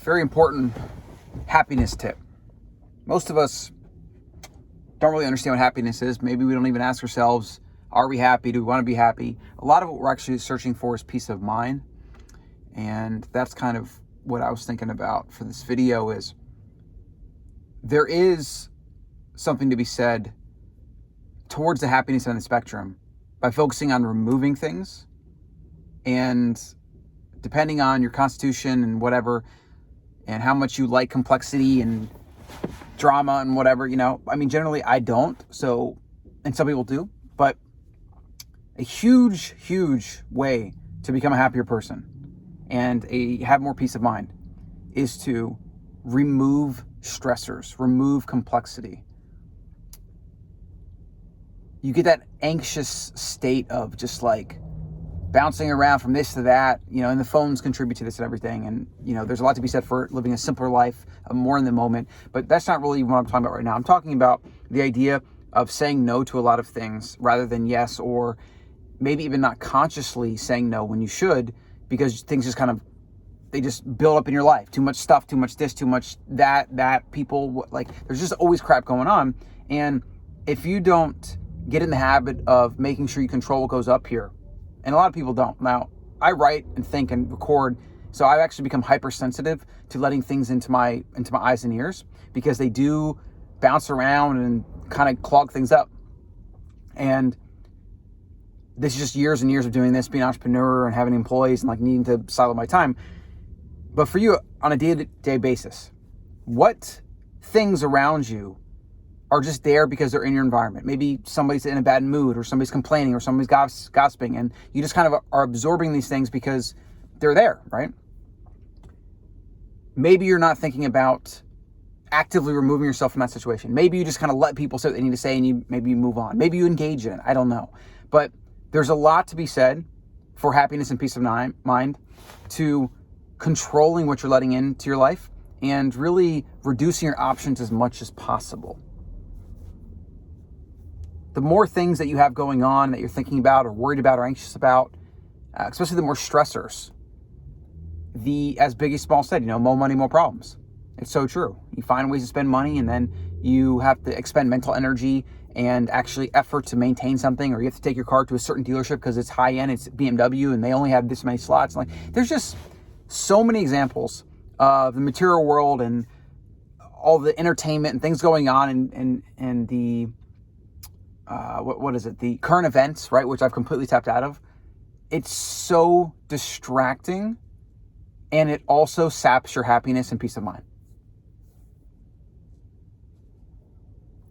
very important happiness tip. Most of us don't really understand what happiness is. Maybe we don't even ask ourselves, are we happy? Do we want to be happy? A lot of what we're actually searching for is peace of mind. And that's kind of what I was thinking about for this video is there is something to be said towards the happiness end of the spectrum by focusing on removing things. And depending on your constitution and whatever, and how much you like complexity and drama and whatever, generally I don't. So, and some people do, but a huge, huge way to become a happier person and have more peace of mind is to remove stressors, remove complexity. You get that anxious state of just like bouncing around from this to that, and the phones contribute to this and everything. And, there's a lot to be said for living a simpler life, more in the moment, but that's not really what I'm talking about right now. I'm talking about the idea of saying no to a lot of things rather than yes, or maybe even not consciously saying no when you should, because things just they just build up in your life. Too much stuff, too much this, too much that people, there's just always crap going on. And if you don't get in the habit of making sure you control what goes up here, and a lot of people don't. Now, I write and think and record, so I've actually become hypersensitive to letting things into my eyes and ears, because they do bounce around and kind of clog things up. And this is just years and years of doing this, being an entrepreneur and having employees and needing to silo my time. But for you, on a day-to-day basis, what things around you are just there because they're in your environment? Maybe somebody's in a bad mood, or somebody's complaining, or somebody's gossiping, and you just kind of are absorbing these things because they're there, right? Maybe you're not thinking about actively removing yourself from that situation. Maybe you just kind of let people say what they need to say, and maybe you move on. Maybe you engage in it. I don't know. But there's a lot to be said for happiness and peace of mind, to controlling what you're letting into your life and really reducing your options as much as possible. The more things that you have going on that you're thinking about or worried about or anxious about, especially the more stressors, as Biggie Small said, more money, more problems. It's so true. You find ways to spend money, and then you have to expend mental energy and actually effort to maintain something, or you have to take your car to a certain dealership because it's high end, it's BMW, and they only have this many slots. There's just so many examples of the material world and all the entertainment and things going on, and the what is it? The current events, right? Which I've completely tapped out of. It's so distracting, and it also saps your happiness and peace of mind.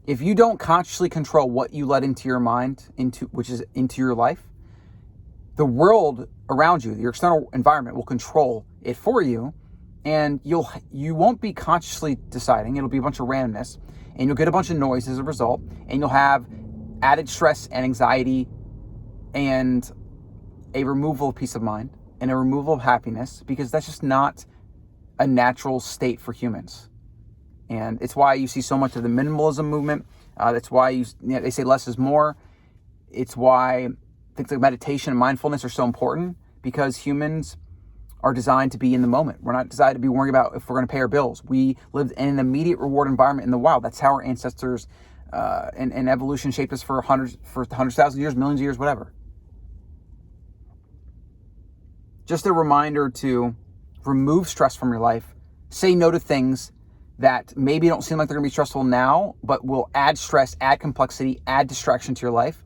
If you don't consciously control what you let into your mind, which is into your life, the world around you, your external environment, will control it for you, and you won't be consciously deciding. It'll be a bunch of randomness, and you'll get a bunch of noise as a result, and you'll have added stress and anxiety, and a removal of peace of mind and a removal of happiness, because that's just not a natural state for humans. And it's why you see so much of the minimalism movement. That's why they say less is more. It's why things like meditation and mindfulness are so important, because humans are designed to be in the moment. We're not designed to be worrying about if we're going to pay our bills. We lived in an immediate reward environment in the wild. That's how our ancestors and evolution shaped us for hundreds thousand years, millions of years, whatever. Just a reminder to remove stress from your life. Say no to things that maybe don't seem like they're going to be stressful now, but will add stress, add complexity, add distraction to your life.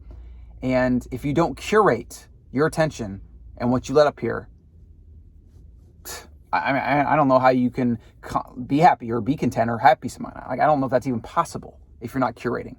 And if you don't curate your attention and what you let up here, I don't know how you can be happy or be content or have peace of mind. I don't know if that's even possible if you're not curating.